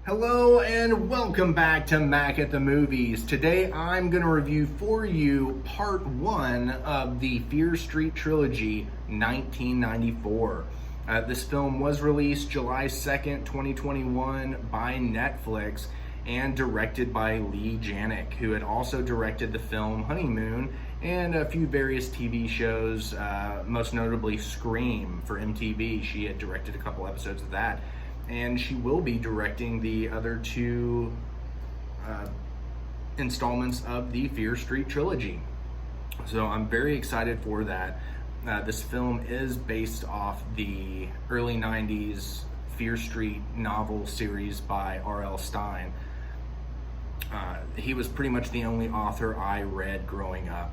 Hello and welcome back to Mac at the Movies. Today I'm going to review for you part one of the Fear Street trilogy, 1994. This film was released July 2nd, 2021 by Netflix and directed by Lee Janik, who had also directed the film Honeymoon and a few various TV shows, most notably Scream for MTV. She had directed a couple episodes of that. And she will be directing the other two installments of the Fear Street trilogy. So I'm very excited for that. This film is based off the early 90s Fear Street novel series by R.L. Stine. He was pretty much the only author I read growing up.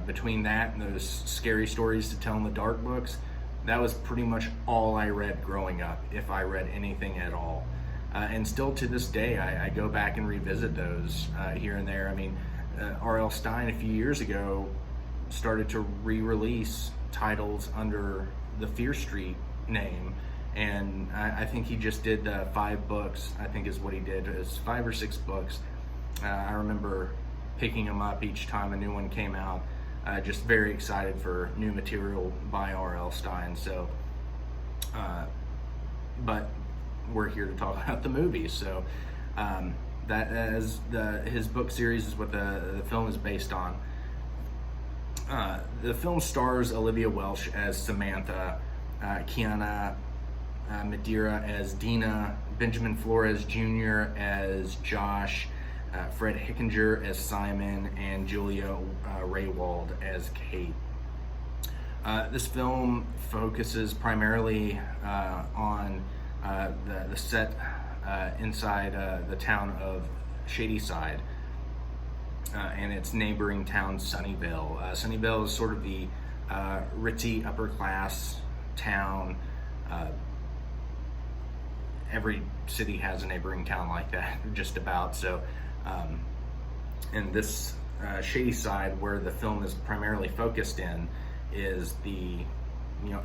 Between that and those Scary Stories to Tell in the Dark books, that was pretty much all I read growing up, if I read anything at all. And still to this day, I go back and revisit those here and there. I mean, R.L. Stine a few years ago started to re-release titles under the Fear Street name. And I think he just did 5 books, I think is what he did. It was 5 or 6 books. I remember picking them up each time a new one came out. Just very excited for new material by R.L. Stine. So, but we're here to talk about the movies. So, that as his book series is what the film is based on. The film stars Olivia Welch as Samantha, Kiana Madeira as Dina, Benjamin Flores Jr. as Josh, Fred Hickinger as Simon, and Julia Raywald as Kate. This film focuses primarily on the set inside the town of Shadyside and its neighboring town, Sunnyvale. Sunnyvale is sort of the ritzy upper class town. Every city has a neighboring town like that, just about. So and this Shadyside, where the film is primarily focused in, is the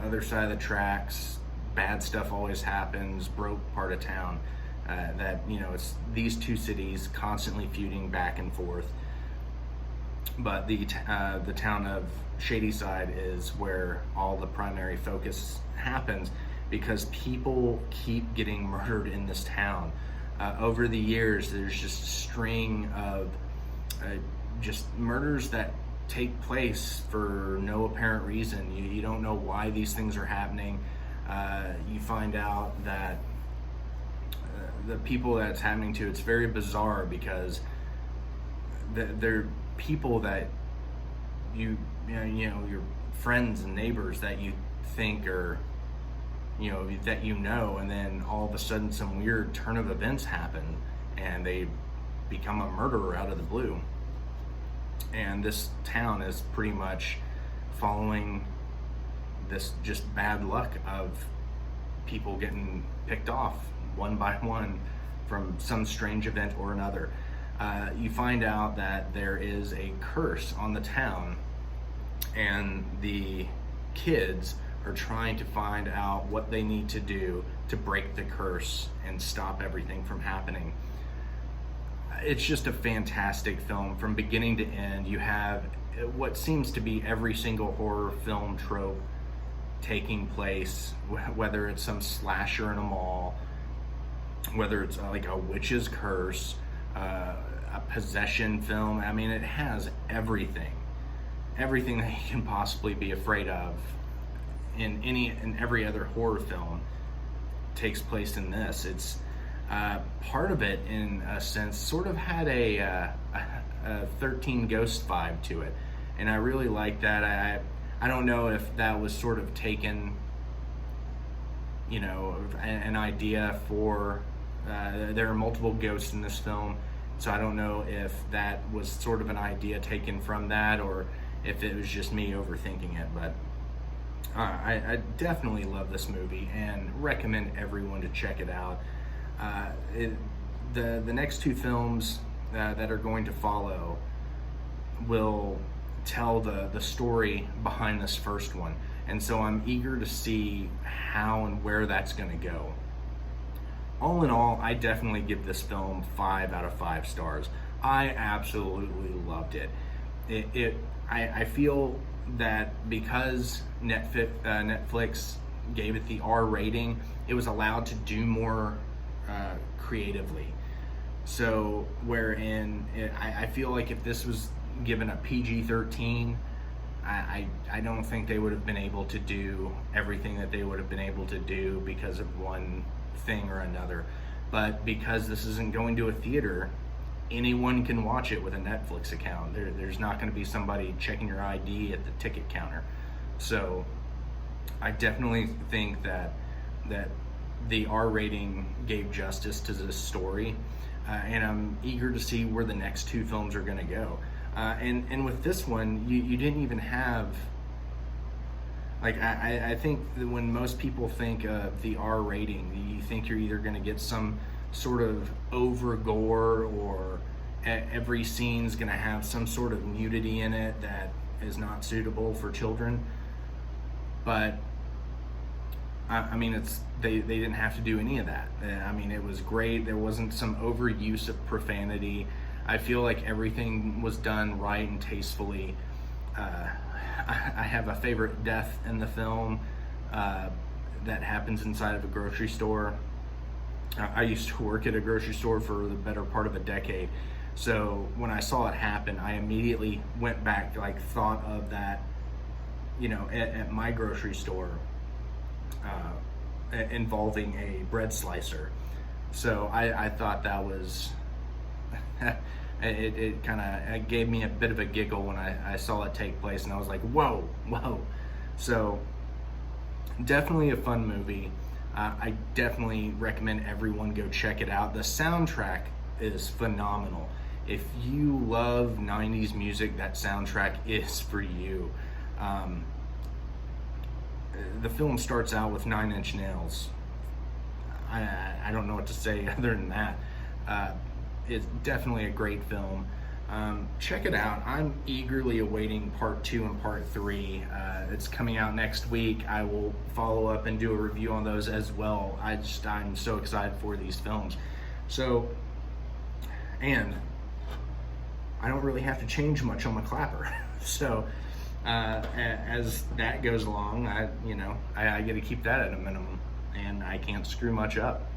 other side of the tracks. Bad stuff always happens. Broke part of town. That it's these two cities constantly feuding back and forth. But the town of Shadyside is where all the primary focus happens, because people keep getting murdered in this town. Over the years, there's just a string of just murders that take place for no apparent reason. You don't know why these things are happening. You find out that the people that it's happening to, it's very bizarre, because they're people that your friends and neighbors that you think are and then all of a sudden some weird turn of events happen and they become a murderer out of the blue. And this town is pretty much following this just bad luck of people getting picked off one by one from some strange event or another. You find out that there is a curse on the town, and the kids are trying to find out what they need to do to break the curse and stop everything from happening. It's just a fantastic film from beginning to end. You have what seems to be every single horror film trope taking place, whether it's some slasher in a mall, whether it's like a witch's curse, a possession film. I mean, it has everything that you can possibly be afraid of in every other horror film takes place in this. It's part of it, in a sense, sort of had a 13 Ghosts vibe to it, and I really like that. I don't know if that was sort of taken, an idea for. There are multiple ghosts in this film, so I don't know if that was sort of an idea taken from that, or if it was just me overthinking it. But I definitely love this movie and recommend everyone to check it out. The next two films that are going to follow will tell the story behind this first one, and so I'm eager to see how and where that's going to go. all in all, I definitely give this film 5 out of 5 stars. I absolutely loved it. I feel that because Netflix gave it the R rating, it was allowed to do more creatively. So I feel like if this was given a PG-13, I don't think they would have been able to do everything that they would have been able to do because of one thing or another. But because this isn't going to a theater, anyone can watch it with a Netflix account. There's not going to be somebody checking your ID at the ticket counter. So I definitely think that the R rating gave justice to this story, and I'm eager to see where the next 2 films are going to go. And with this one, you didn't even have, like, I think that when most people think of the R rating, you think you're either going to get some sort of over gore, or every scene's going to have some sort of nudity in it that is not suitable for children. But I mean, they didn't have to do any of that. I mean, it was great. There wasn't some overuse of profanity. I feel like everything was done right and tastefully. I have a favorite death in the film that happens inside of a grocery store. I used to work at a grocery store for the better part of a decade. So when I saw it happen, I immediately went back, like, thought of that, at my grocery store, involving a bread slicer. So I thought that was, it kind of gave me a bit of a giggle when I saw it take place, and I was like, whoa. So definitely a fun movie. I definitely recommend everyone go check it out. The soundtrack is phenomenal. If you love 90s music, that soundtrack is for you. The film starts out with 9 Inch Nails. I don't know what to say other than that. It's definitely a great film. Check it out. I'm eagerly awaiting part 2 and part 3. It's coming out next week. I will follow up and do a review on those as well. I'm so excited for these films. So, and I don't really have to change much on my clapper. So as that goes along, I get to keep that at a minimum, and I can't screw much up.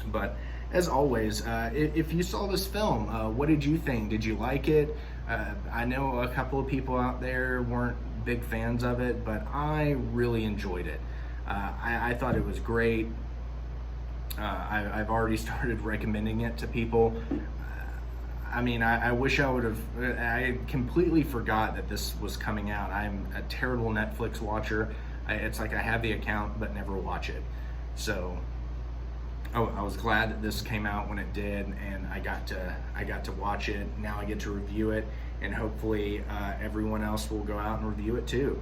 But as always, if you saw this film, what did you think? Did you like it? I know a couple of people out there weren't big fans of it, but I really enjoyed it. I thought it was great. I've already started recommending it to people. I mean, I wish I would have. I completely forgot that this was coming out. I'm a terrible Netflix watcher. It's like I have the account but never watch it. So I was glad that this came out when it did, and I got to watch it. Now I get to review it, and hopefully everyone else will go out and review it too.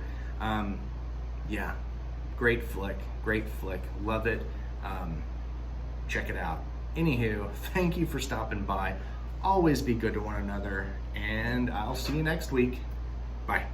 Yeah, great flick, love it. Check it out. Anywho, thank you for stopping by. Always be good to one another, and I'll see you next week. Bye.